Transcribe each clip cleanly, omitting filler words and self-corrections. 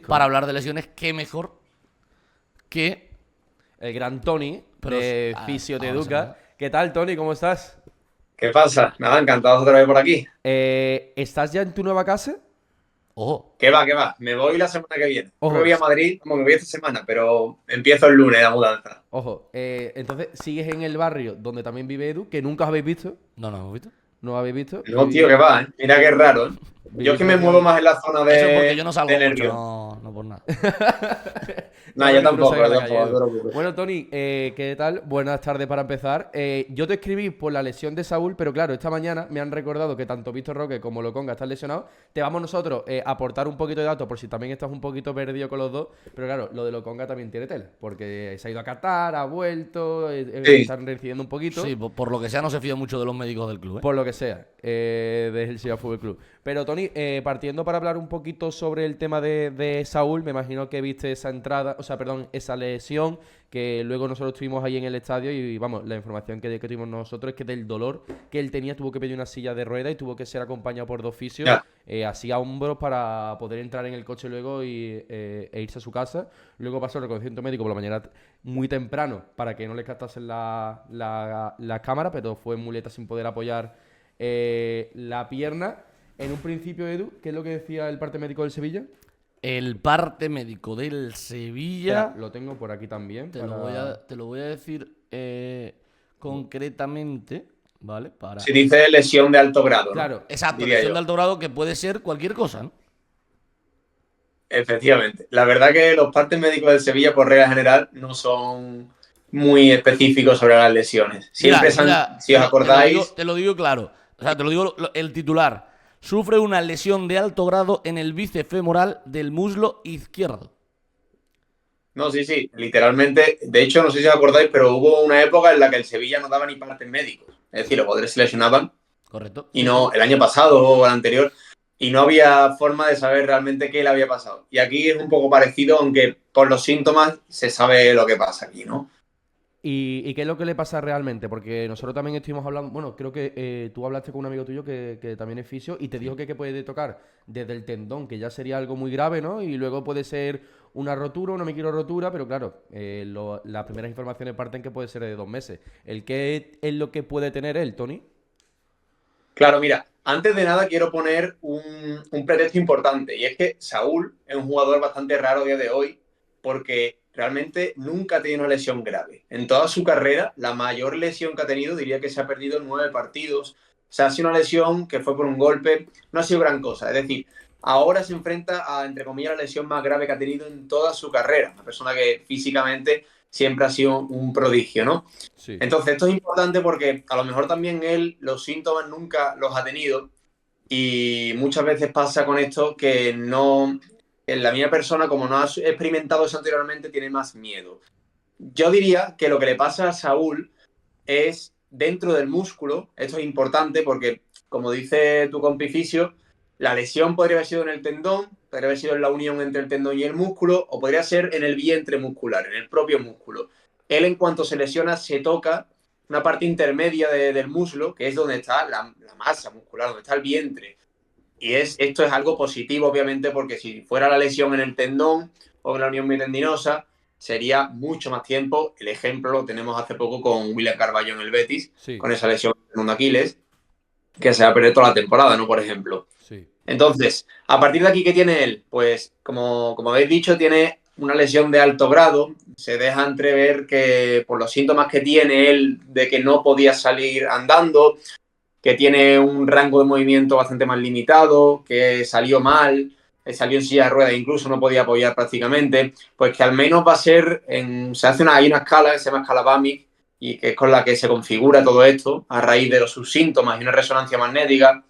Para hablar de lesiones, qué mejor que el gran Tony de Fisio Te vamos a Educa. ver. ¿Qué tal, Tony? ¿Cómo estás? ¿Qué pasa? Nada, encantado otra vez por aquí. ¿Estás ya en tu nueva casa? Ojo, ¿Qué va, qué va? Me voy la semana que viene. No me Ojo, voy a Madrid, como me voy esta semana, pero empiezo el lunes la mudanza. ojo. Entonces, ¿sigues en el barrio donde también vive Edu, que nunca os habéis visto? no nos hemos visto. ¿No os habéis visto? No, tío, ¿qué va? Mira qué raro, ¿eh? Yo es Vivís que me muevo prácticamente... más en la zona Eso es porque yo no de salgo mucho, Nervión. no por nada. Qué No, yo bueno que tú no tampoco, salgas a yo la calle, tampoco, no Edu. te preocupes. Bueno, Tony, ¿qué tal? Buenas tardes para empezar. Yo te escribí por la lesión de Saúl, pero claro, esta mañana me han recordado que tanto Víctor Roque como Lokonga están lesionados. Te vamos nosotros a aportar un poquito de datos por si también estás un poquito perdido con los dos. Pero claro, lo de Lokonga también tiene tela, porque se ha ido a Qatar, ha vuelto, Sí. están reincidiendo un poquito. Sí, por lo que sea no se fía mucho de los médicos del club, ¿eh? Por lo que sea, desde el Sevilla Fútbol Club. Pero Tony, partiendo para hablar un poquito sobre el tema de Saúl, me imagino que viste esa entrada, o sea, perdón, esa lesión, que luego nosotros estuvimos ahí en el estadio y vamos, la información que tuvimos nosotros es que del dolor que él tenía tuvo que pedir una silla de ruedas y tuvo que ser acompañado por dos fisios, Ya. así a hombros para poder entrar en el coche luego e irse a su casa. Luego pasó el reconocimiento médico por la mañana muy temprano para que no le captasen la cámara, pero fue en muleta sin poder apoyar la pierna. En un principio, Edu, ¿qué es lo que decía el parte médico del Sevilla? El parte médico del Sevilla, Espera, lo tengo por aquí también. te lo voy a decir concretamente, ¿vale? Para... Si dice lesión de alto grado, ¿no? Claro, Exacto, Diría lesión yo. de alto grado que puede ser cualquier cosa, ¿no? Efectivamente. La verdad que los partes médicos del Sevilla, por regla general, no son muy específicos sobre las lesiones. Siempre Mira, si os acordáis, te lo digo claro. O sea, te lo digo el titular. Sufre una lesión de alto grado en el bíceps femoral del muslo izquierdo. no, sí, sí, literalmente. De hecho, no sé si os acordáis, pero hubo una época en la que el Sevilla no daba ni partes médicos. Es decir, los jugadores se lesionaban ¿Correcto? y Sí, no, sí. el año pasado o el anterior, y no había forma de saber realmente qué le había pasado. Y aquí es un poco parecido, aunque por los síntomas se sabe lo que pasa aquí, ¿no? ¿Y qué es lo que le pasa realmente? Porque nosotros también estuvimos hablando, bueno, creo que tú hablaste con un amigo tuyo que también es fisio y te dijo que puede tocar desde el tendón, que ya sería algo muy grave, ¿no? Y luego puede ser una rotura, una micro rotura, pero claro, las primeras informaciones parten que puede ser de 2 meses. ¿El qué es lo que puede tener él, Tony? Claro, mira, antes de nada quiero poner un pretexto importante, y es que Saúl es un jugador bastante raro a día de hoy porque realmente nunca ha tenido una lesión grave. En toda su carrera, la mayor lesión que ha tenido, diría que se ha perdido 9 partidos. O sea, ha sido una lesión que fue por un golpe, no ha sido gran cosa. Es decir, ahora se enfrenta a, entre comillas, la lesión más grave que ha tenido en toda su carrera. Una persona que físicamente siempre ha sido un prodigio, ¿no? Sí. Entonces, esto es importante porque a lo mejor también él los síntomas nunca los ha tenido y muchas veces pasa con esto que no, en la misma persona, como no ha experimentado eso anteriormente, tiene más miedo. Yo diría que lo que le pasa a Saúl es dentro del músculo. Esto es importante porque, como dice tu compi Fisio, la lesión podría haber sido en el tendón, podría haber sido en la unión entre el tendón y el músculo, o podría ser en el vientre muscular, en el propio músculo. Él, en cuanto se lesiona, se toca una parte intermedia del muslo, que es donde está la masa muscular, donde está el vientre. Y esto es algo positivo, obviamente, porque si fuera la lesión en el tendón o en la unión miotendinosa, sería mucho más tiempo. El ejemplo lo tenemos hace poco con William Carballo en el Betis, Sí, con esa lesión en un Aquiles, que se va a perder toda la temporada, ¿no? Por ejemplo. sí. Entonces, a partir de aquí, ¿qué tiene él? Pues, como habéis dicho, tiene una lesión de alto grado. Se deja entrever que por los síntomas que tiene él de que no podía salir andando, que tiene un rango de movimiento bastante más limitado, que salió mal, salió en silla de ruedas, incluso no podía apoyar prácticamente, pues que al menos va a ser, hay una escala que se llama escala BAMIC y que es con la que se configura todo esto a raíz de sus síntomas y una resonancia magnética.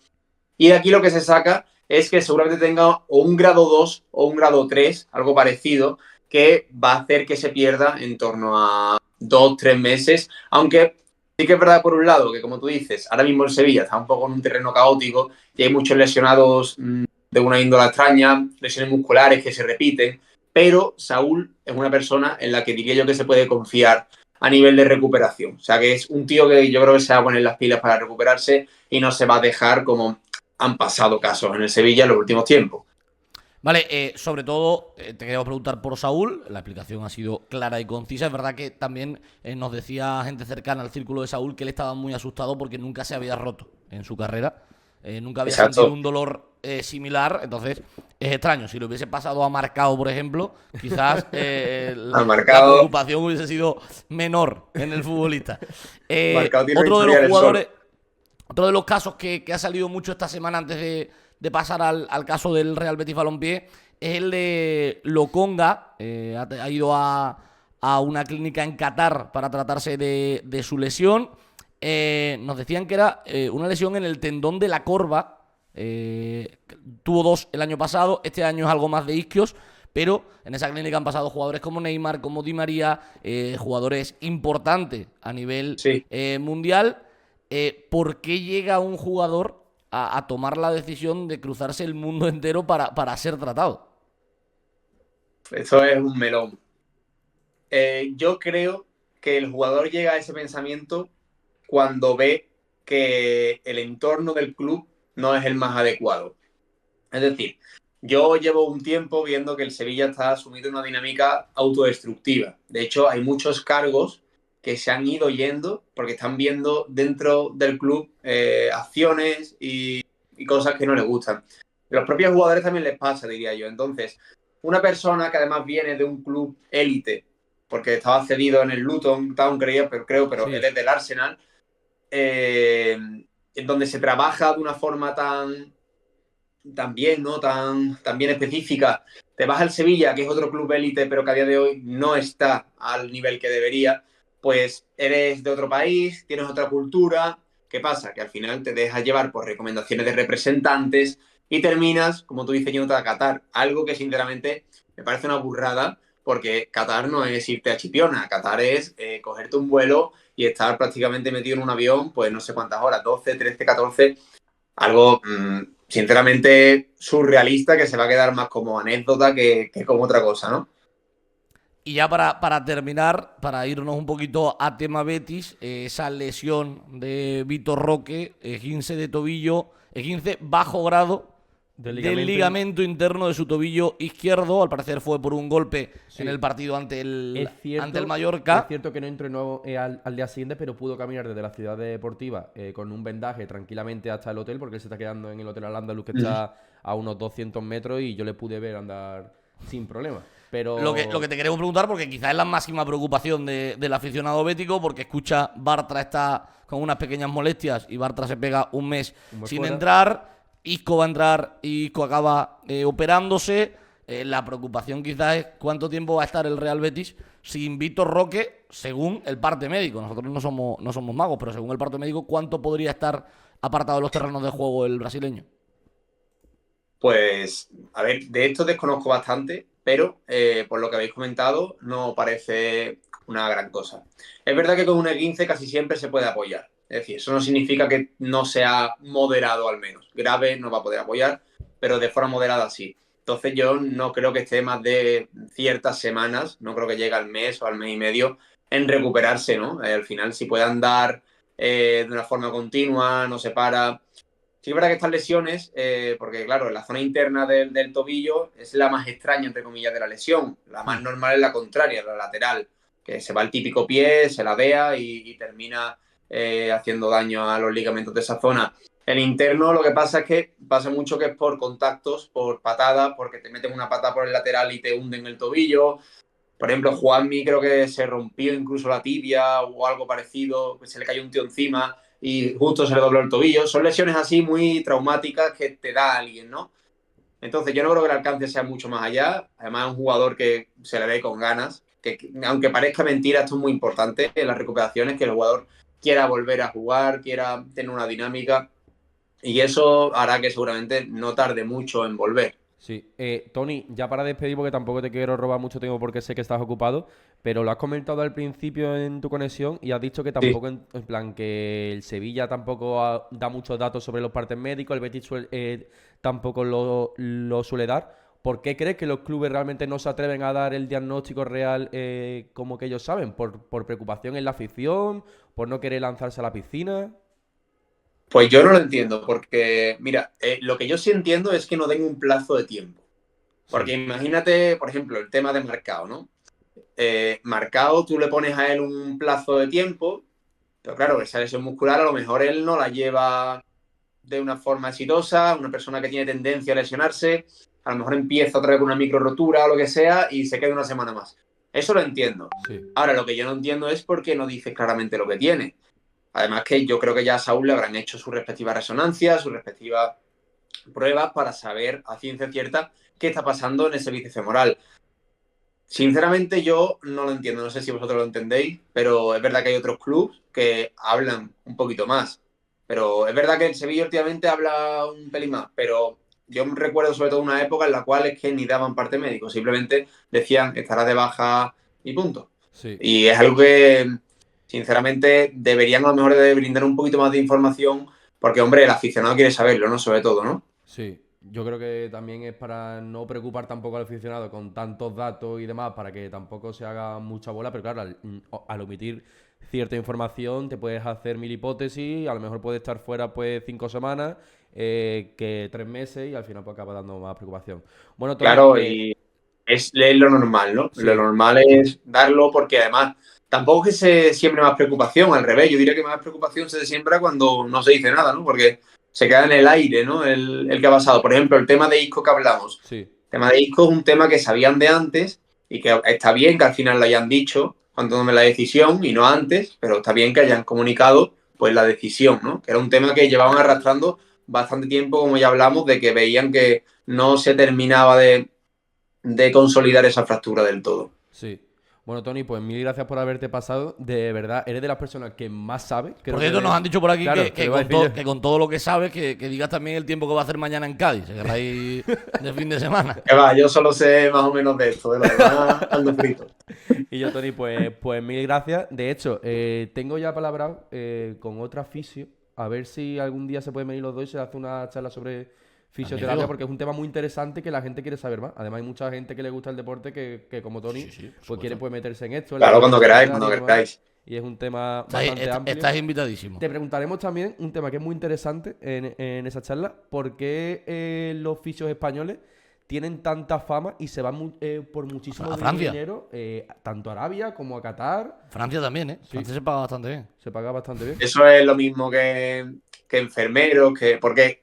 Y de aquí lo que se saca es que seguramente tenga o un grado 2 o un grado 3, algo parecido, que va a hacer que se pierda en torno a 2 o 3 meses, aunque sí que es verdad por un lado que, como tú dices, ahora mismo el Sevilla está un poco en un terreno caótico y hay muchos lesionados de una índole extraña, lesiones musculares que se repiten, pero Saúl es una persona en la que diría yo que se puede confiar a nivel de recuperación. O sea que es un tío que yo creo que se va a poner las pilas para recuperarse y no se va a dejar como han pasado casos en el Sevilla en los últimos tiempos. Vale, sobre todo te quería preguntar por Saúl, la explicación ha sido clara y concisa. Es verdad que también nos decía gente cercana al círculo de Saúl que él estaba muy asustado porque nunca se había roto en su carrera, nunca había sentido Exacto. un dolor similar, entonces es extraño. Si lo hubiese pasado a Marcao, por ejemplo, quizás Al la marcado, preocupación hubiese sido menor en el futbolista. marcado tiene una Otro de los historia del jugadores, solo. otro de los casos que ha salido mucho esta semana antes de pasar al caso del Real Betis Balompié es el de Lokonga. Ha ido a una clínica en Qatar para tratarse de su lesión. Nos decían que era una lesión en el tendón de la corva. Tuvo 2 el año pasado, este año es algo más de isquios. Pero en esa clínica han pasado jugadores como Neymar, como Di María, jugadores importantes a nivel Sí, mundial. ¿Por qué llega un jugador a tomar la decisión de cruzarse el mundo entero para ser tratado? eso es un melón. Yo creo que el jugador llega a ese pensamiento cuando ve que el entorno del club no es el más adecuado. Es decir, yo llevo un tiempo viendo que el Sevilla está sumido en una dinámica autodestructiva. De hecho, hay muchos cargos que se han ido yendo porque están viendo dentro del club acciones y cosas que no les gustan. A los propios jugadores también les pasa, diría yo. Entonces, una persona que además viene de un club élite, porque estaba cedido en el Luton Town, pero él Sí. es del Arsenal, eh, en donde se trabaja de una forma tan bien, ¿no? Tan bien específica. Te vas al Sevilla, que es otro club élite, pero que a día de hoy no está al nivel que debería, pues eres de otro país, tienes otra cultura. ¿Qué pasa? Que al final te dejas llevar por recomendaciones de representantes y terminas, como tú dices, yéndote a Qatar. Algo que sinceramente me parece una burrada, porque Qatar no es irte a Chipiona, Qatar es cogerte un vuelo y estar prácticamente metido en un avión, pues no sé cuántas horas, 12, 13, 14, algo sinceramente surrealista que se va a quedar más como anécdota que como otra cosa, ¿no? Y ya para terminar, para irnos un poquito a tema Betis, esa lesión de Vitor Roque, 15 de tobillo, 15 bajo grado Del del ligamento interno de su tobillo izquierdo. Al parecer fue por un golpe en Sí. el partido Es ante el cierto, es Mallorca. cierto que no entrenó al día siguiente, pero pudo caminar desde la ciudad deportiva con un vendaje tranquilamente hasta el hotel, porque él se está quedando en el Hotel Al-Ándalus, que está a unos 200 metros, y yo le pude ver andar sin problema. Lo que Pero te queremos preguntar, porque quizás es la máxima preocupación del aficionado bético, porque escucha Bartra está con unas pequeñas molestias y Bartra se pega un mes un mes sin fuera. entrar. Isco va a entrar y Isco acaba operándose. La preocupación quizás es cuánto tiempo va a estar el Real Betis sin Vitor Roque, según el parte médico. Nosotros no somos magos, pero según el parte médico, ¿cuánto podría estar apartado de los terrenos de juego el brasileño? Pues, a ver, de esto desconozco bastante, pero por lo que habéis comentado, no parece una gran cosa. Es verdad que con un E15 casi siempre se puede apoyar. Es decir, eso no significa que no sea moderado al menos. Grave no va a poder apoyar, pero de forma moderada sí. Entonces yo no creo que esté más de ciertas semanas, no creo que llegue al mes o al mes y medio en recuperarse, ¿no? Al final, si puede andar de una forma continua, no se para. Sí, es verdad que estas lesiones, porque claro, en la zona interna del tobillo es la más extraña, entre comillas, de la lesión. La más normal es la contraria, la lateral, que se va el típico pie, se ladea y termina haciendo daño a los ligamentos de esa zona. El interno lo que pasa es que pasa mucho que es por contactos, por patadas, porque te meten una patada por el lateral y te hunden el tobillo. Por ejemplo, Juanmi creo que se rompió incluso la tibia o algo parecido, se le cayó un tío encima y justo se le dobló el tobillo. Son lesiones así muy traumáticas que te da alguien, ¿no? Entonces yo no creo que el alcance sea mucho más allá. Además es un jugador que se le ve con ganas, que aunque parezca mentira, esto es muy importante en las recuperaciones, que el jugador quiera volver a jugar, quiera tener una dinámica y eso hará que seguramente no tarde mucho en volver. sí, Tony, ya para despedir, porque tampoco te quiero robar mucho tiempo porque sé que estás ocupado, pero lo has comentado al principio en tu conexión y has dicho que Sí. tampoco, en plan, que el Sevilla tampoco da muchos datos sobre los partes médicos, el Betis tampoco lo suele dar. ¿Por qué crees que los clubes realmente no se atreven a dar el diagnóstico real como que ellos saben? ¿Por preocupación en la afición? ¿Por no querer lanzarse a la piscina? Pues yo no lo entiendo, porque, mira, lo que yo sí entiendo es que no den un plazo de tiempo. Porque imagínate, por ejemplo, el tema de Marcao, ¿no? Marcao, tú le pones a él un plazo de tiempo, pero claro, esa lesión muscular a lo mejor él no la lleva de una forma exitosa, una persona que tiene tendencia a lesionarse, a lo mejor empieza otra vez con una micro rotura o lo que sea y se queda una semana más. Eso lo entiendo. Sí. Ahora, lo que yo no entiendo es por qué no dices claramente lo que tiene. Además que yo creo que ya a Saúl le habrán hecho sus respectivas resonancias, sus respectivas pruebas para saber a ciencia cierta qué está pasando en ese bíceps femoral. Sinceramente yo no lo entiendo, no sé si vosotros lo entendéis, pero es verdad que hay otros clubes que hablan un poquito más. Pero es verdad que el Sevilla últimamente habla un pelín más, pero yo me recuerdo sobre todo una época en la cual es que ni daban parte médico, simplemente decían que estarás de baja y punto. Sí. Y es algo que, sinceramente, deberían a lo mejor de brindar un poquito más de información, porque, hombre, el aficionado quiere saberlo, ¿no? Sobre todo, ¿no? Sí, yo creo que también es para no preocupar tampoco al aficionado con tantos datos y demás, para que tampoco se haga mucha bola, pero claro, al omitir cierta información te puedes hacer mil hipótesis, a lo mejor puede estar fuera pues 5 semanas, que 3 meses y al final pues acaba dando más preocupación. Bueno, Tony, Claro, y es lo normal, ¿no? sí. Lo normal es darlo porque además tampoco es que se siembre más preocupación, al revés, yo diría que más preocupación se siembra cuando no se dice nada, ¿no? Porque se queda en el aire, ¿no? El que ha pasado. Por ejemplo, el tema de Isco que hablamos. Sí, El tema de Isco es un tema que sabían de antes y que está bien que al final lo hayan dicho cuando tomen la decisión y no antes, pero está bien que hayan comunicado pues la decisión, ¿no? Que era un tema que llevaban arrastrando bastante tiempo, como ya hablamos, de que veían que no se terminaba de consolidar esa fractura del todo. sí. Bueno, Tony, pues mil gracias por haberte pasado. De verdad, eres de las personas que más sabe. Por cierto, nos han dicho por aquí Claro, que, te lo iba a decir yo. que con todo lo que sabes, que digas también el tiempo que va a hacer mañana en Cádiz. Se querrá ir de fin de semana. Que va, yo solo sé más o menos de esto, de lo demás ando frito. Y yo, Tony, pues mil gracias. De hecho, tengo ya palabrado con otra fisio. A ver si algún día se pueden venir los dos y se hace una charla sobre fisioterapia, Magnífico. porque es un tema muy interesante que la gente quiere saber más. Además, hay mucha gente que le gusta el deporte que como Tony, Sí, sí, por pues supuesto. quiere pues meterse en esto. en Claro, la cuando queráis, cuando fisioterapia y demás. queráis. Y es un tema Estáis, bastante amplio. estás invitadísimo. Te preguntaremos también un tema que es muy interesante en esa charla. ¿Por qué los fisios españoles tienen tanta fama y se van por muchísimo A Francia. dinero, tanto a Arabia como a Qatar? Francia también, ¿eh? Sí. Francia se paga bastante bien. Se paga bastante bien. Eso es lo mismo que enfermeros, porque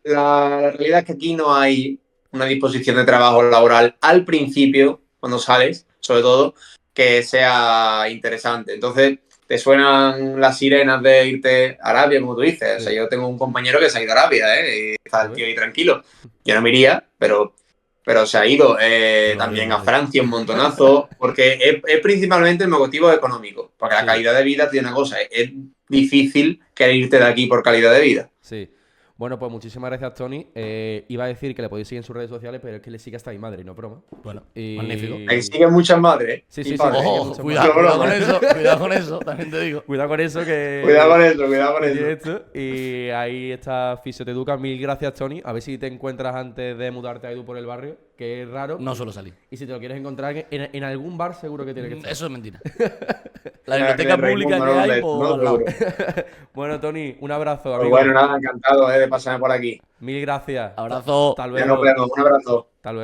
la realidad es que aquí no hay una disposición de trabajo laboral al principio, cuando sales, sobre todo, que sea interesante. Entonces, te suenan las sirenas de irte a Arabia, como tú dices. O sea, Sí. yo tengo un compañero que se ha ido a Arabia, ¿eh? Y está el Joder. tío ahí tranquilo. Yo no me iría, pero se ha ido. También bien, a Francia un montonazo, porque es principalmente el motivo económico, porque la Sí. calidad de vida tiene una cosa, es difícil querer irte de aquí por calidad de vida. Sí. Bueno, pues muchísimas gracias, Tony. Iba a decir que le podéis seguir en sus redes sociales, pero es que le sigue hasta mi madre, no broma. Bueno, Y- magnífico. Ahí siguen muchas madres, ¿eh? Sí, Y sí, sí, padres. sigue Ojo, mucho cuidado, más. cuidado con eso, cuidado con eso, también te digo. Cuidado con eso que... Cuidado con eso, cuidado con que eso. tiene esto. Y ahí está Fisioteduca. Mil gracias, Tony. A ver si te encuentras antes de mudarte a Edu por el barrio, que es raro. No suelo salir. Y si te lo quieres encontrar en algún bar, seguro que tiene que estar. Eso es mentira. La biblioteca De pública Raimundo, que ¿no? hay, De- pues ¿no? al lado. Seguro. Bueno, Tony, un abrazo, Pues amigo. bueno, nada, encantado de pasarme por aquí. Mil gracias. Abrazo. Hasta Ya nos luego. vemos, un abrazo. Hasta luego.